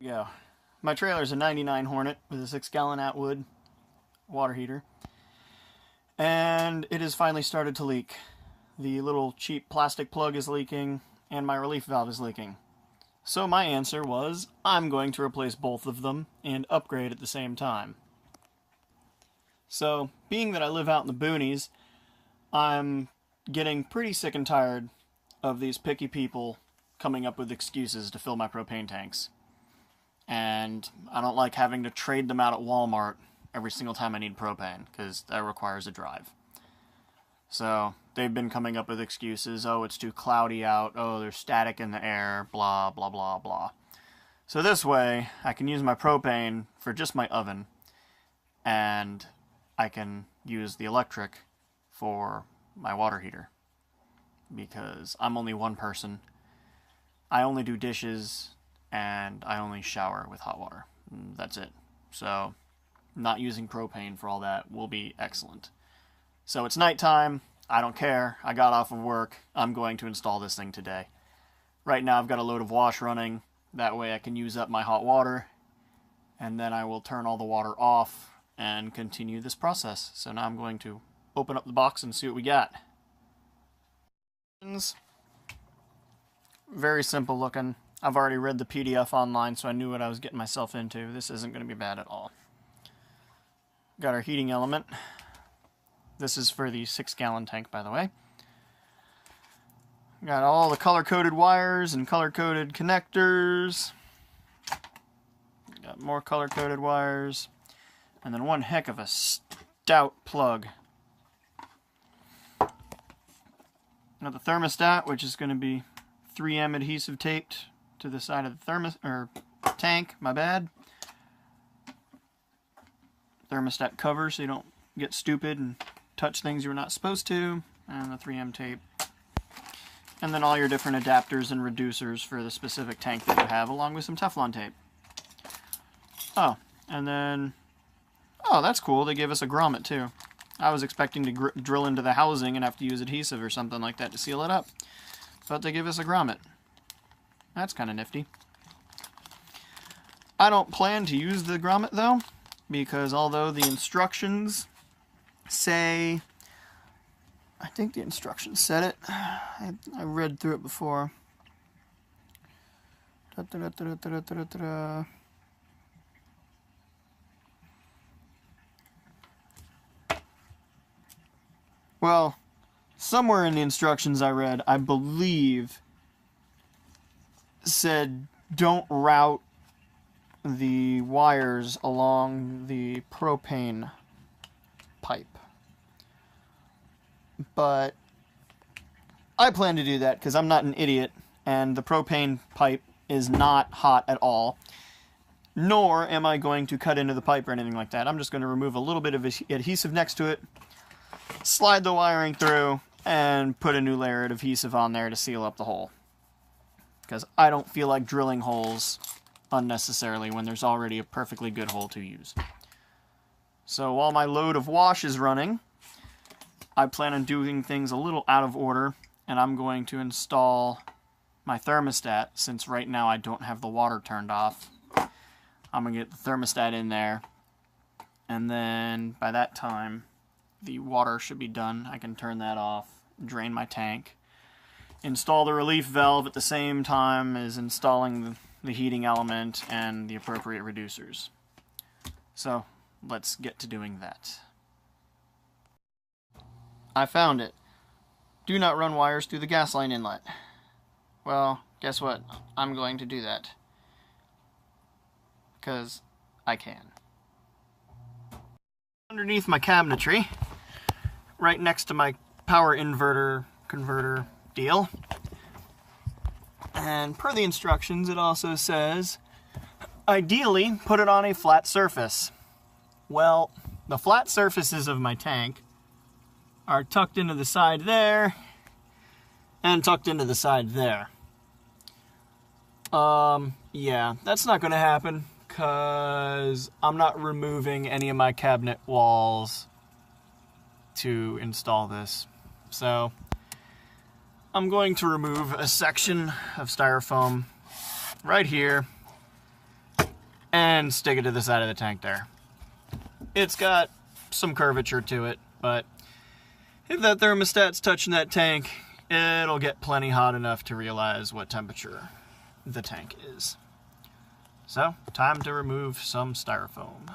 go. My trailer's a 99 Hornet with a 6-gallon Atwood water heater. And it has finally started to leak. The little cheap plastic plug is leaking, and my relief valve is leaking. So my answer was, I'm going to replace both of them and upgrade at the same time. So, being that I live out in the boonies, I'm getting pretty sick and tired of these picky people coming up with excuses to fill my propane tanks. And I don't like having to trade them out at Walmart every single time I need propane, because that requires a drive. So, they've been coming up with excuses. Oh, it's too cloudy out. Oh, there's static in the air. Blah, blah, blah, blah. So this way, I can use my propane for just my oven, and I can use the electric for my water heater. Because I'm only one person. I only do dishes, and I only shower with hot water. That's it. So, not using propane for all that will be excellent. So it's nighttime. I don't care. I got off of work. I'm going to install this thing today. Right now I've got a load of wash running. That way I can use up my hot water. And then I will turn all the water off and continue this process. So now I'm going to open up the box and see what we got. Very simple looking. I've already read the PDF online, so I knew what I was getting myself into. This isn't going to be bad at all. Got our heating element. This is for the 6-gallon tank, by the way. Got all the color-coded wires and color-coded connectors. Got more color-coded wires. And then one heck of a stout plug. Got the thermostat, which is going to be 3M adhesive taped to the side of the tank, my bad. Thermostat cover so you don't get stupid and touch things you're not supposed to, and the 3M tape. And then all your different adapters and reducers for the specific tank that you have, along with some Teflon tape. Oh, and then, oh, that's cool, they gave us a grommet too. I was expecting to drill into the housing and have to use adhesive or something like that to seal it up. But they give us a grommet. That's kind of nifty. I don't plan to use the grommet though, because although the instructions say, I think the instructions said it, I read through it before. Well, somewhere in the instructions I read, I believe, said don't route the wires along the propane pipe. But I plan to do that because I'm not an idiot, and the propane pipe is not hot at all. Nor am I going to cut into the pipe or anything like that. I'm just going to remove a little bit of adhesive next to it, slide the wiring through, and put a new layer of adhesive on there to seal up the hole. Because I don't feel like drilling holes unnecessarily when there's already a perfectly good hole to use. So while my load of wash is running, I plan on doing things a little out of order, and I'm going to install my thermostat, since right now I don't have the water turned off. I'm going to get the thermostat in there, and then by that time the water should be done. I can turn that off, drain my tank, install the relief valve at the same time as installing the heating element and the appropriate reducers. So let's get to doing that. I found it. Do not run wires through the gas line inlet. Well, guess what? I'm going to do that. Because I can. Underneath my cabinetry, right next to my power inverter converter deal, and per the instructions it also says, ideally put it on a flat surface. Well, the flat surfaces of my tank are tucked into the side there and tucked into the side there. Yeah, that's not going to happen because I'm not removing any of my cabinet walls to install this. So I'm going to remove a section of styrofoam right here and stick it to the side of the tank there. It's got some curvature to it, but if that thermostat's touching that tank, it'll get plenty hot enough to realize what temperature the tank is. So, time to remove some styrofoam.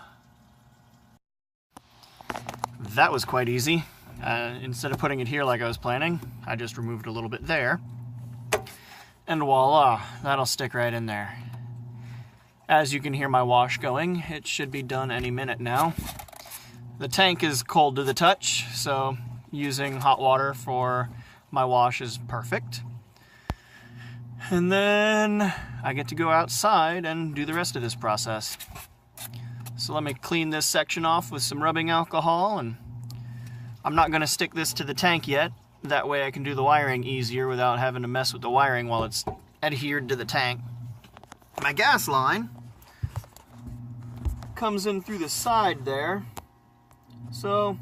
That was quite easy. Instead of putting it here like I was planning, I just removed a little bit there. And voila, that'll stick right in there. As you can hear my wash going, it should be done any minute now. The tank is cold to the touch, so using hot water for my wash is perfect. And then I get to go outside and do the rest of this process. So let me clean this section off with some rubbing alcohol, and I'm not going to stick this to the tank yet. That way I can do the wiring easier without having to mess with the wiring while it's adhered to the tank. My gas line comes in through the side there, so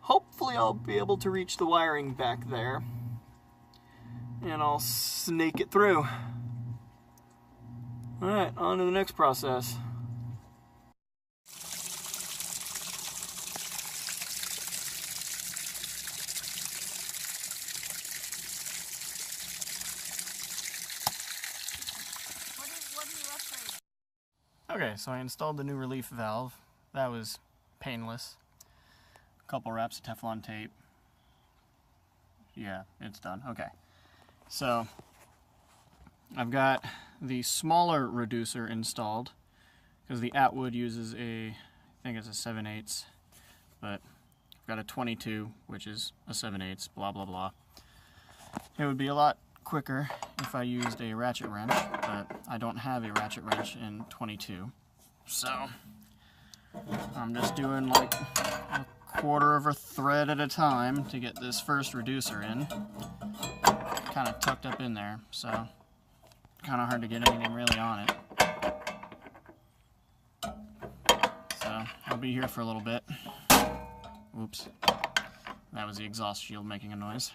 hopefully I'll be able to reach the wiring back there, and I'll snake it through. Alright, on to the next process. Okay, so I installed the new relief valve. That was painless. A couple wraps of Teflon tape. Yeah, it's done. Okay. So, I've got the smaller reducer installed, because the Atwood uses I think it's a 7/8, but I've got a 22, which is a 7/8, blah blah blah. It would be a lot quicker if I used a ratchet wrench, but I don't have a ratchet wrench in 22, so I'm just doing like a quarter of a thread at a time to get this first reducer in, kind of tucked up in there, so kind of hard to get anything really on it. So I'll be here for a little bit. Oops, that was the exhaust shield making a noise.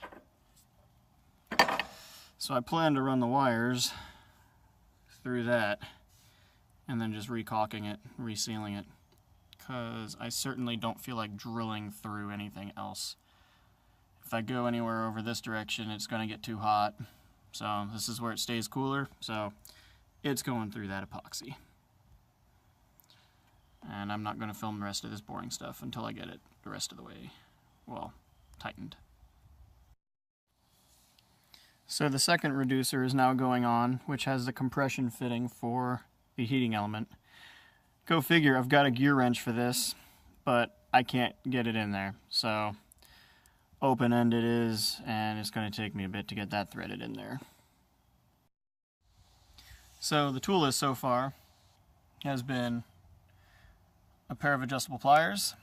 So I plan to run the wires through that and then just recaulking it, resealing it, because I certainly don't feel like drilling through anything else. If I go anywhere over this direction, it's going to get too hot. So this is where it stays cooler, so it's going through that epoxy. And I'm not going to film the rest of this boring stuff until I get it the rest of the way, well, tightened. So the second reducer is now going on, which has the compression fitting for the heating element. Go figure, I've got a gear wrench for this, but I can't get it in there. So open-end it is, and it's going to take me a bit to get that threaded in there. So the tool list so far has been a pair of adjustable pliers,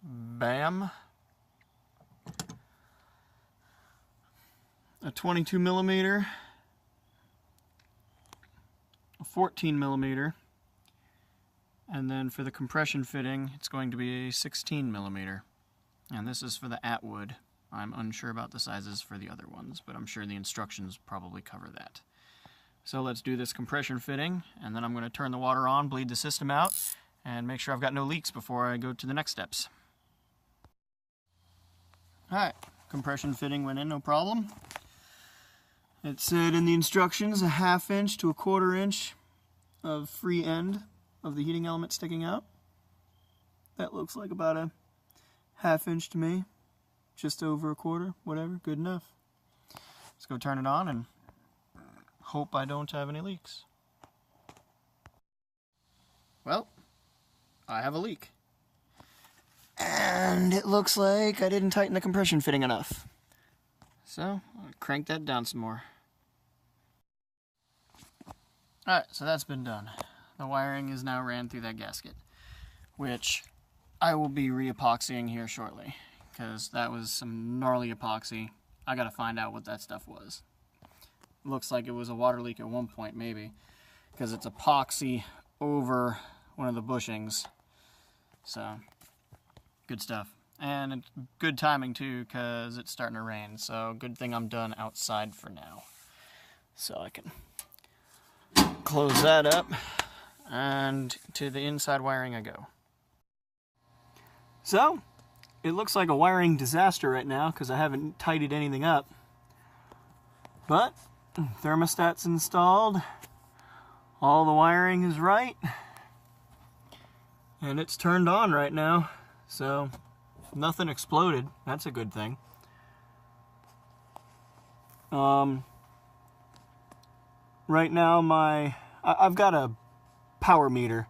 bam, a 22mm, a 14mm, and then for the compression fitting it's going to be a 16mm, and this is for the Atwood. I'm unsure about the sizes for the other ones, but I'm sure the instructions probably cover that. So let's do this compression fitting, and then I'm going to turn the water on, bleed the system out, and make sure I've got no leaks before I go to the next steps. Alright, compression fitting went in no problem. It said in the instructions a 1/2 inch to a 1/4 inch of free end of the heating element sticking out. That looks like about a 1/2 inch to me. Just over a 1/4, whatever, good enough. Let's go turn it on and hope I don't have any leaks. Well, I have a leak. And it looks like I didn't tighten the compression fitting enough. So, I'll crank that down some more. Alright, so that's been done. The wiring is now ran through that gasket, which I will be re-epoxying here shortly, because that was some gnarly epoxy. I gotta find out what that stuff was. Looks like it was a water leak at one point, maybe, because it's epoxy over one of the bushings. So, good stuff. And it's good timing too, because it's starting to rain, so good thing I'm done outside for now. So I can Close that up, and to the inside wiring I go. So, it looks like a wiring disaster right now because I haven't tidied anything up. But, thermostat's installed, all the wiring is right, and it's turned on right now, so nothing exploded. That's a good thing. Right now I've got a power meter,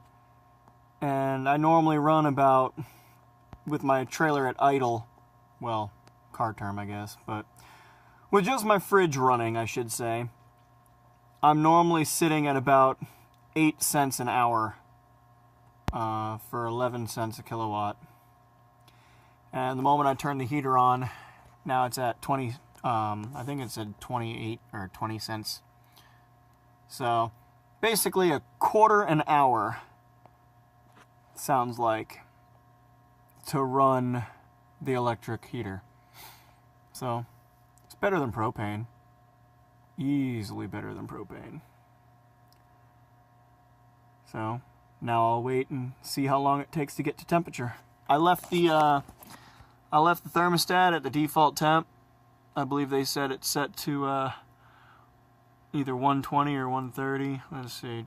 and I normally run about, with my trailer at idle, well, car term I guess, but with just my fridge running, I should say, I'm normally sitting at about 8 cents an hour for 11 cents a kilowatt. And the moment I turn the heater on, now it's at 20, I think it's at 28 or 20 cents. So, basically a quarter an hour, sounds like, to run the electric heater. So, it's better than propane. Easily better than propane. So, now I'll wait and see how long it takes to get to temperature. I left the thermostat at the default temp. I believe they said it's set to either 120 or 130. Let's see.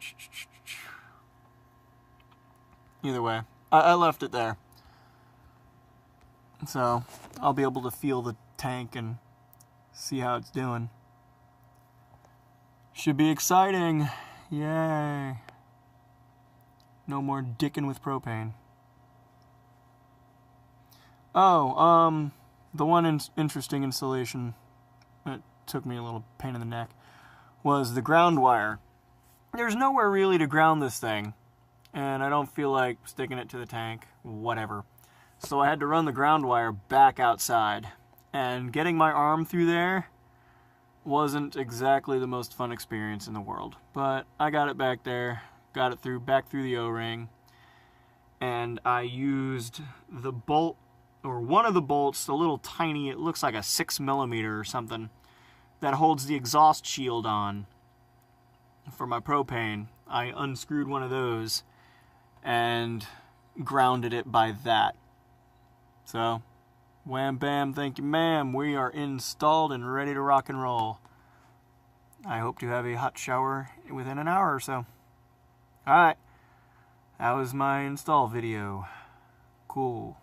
Either way, I left it there. So, I'll be able to feel the tank and see how it's doing. Should be exciting. Yay. No more dicking with propane. Oh, the one interesting installation that took me a little pain in the neck was the ground wire. There's nowhere really to ground this thing, and I don't feel like sticking it to the tank, whatever. So I had to run the ground wire back outside, and getting my arm through there wasn't exactly the most fun experience in the world. But I got it back there, got it back through the O-ring, and I used the bolt, or one of the bolts, a little tiny, it looks like a 6mm or something, that holds the exhaust shield on for my propane. I unscrewed one of those and grounded it by that. So, wham bam, thank you ma'am, we are installed and ready to rock and roll. I hope to have a hot shower within an hour or so. Alright, that was my install video. Cool.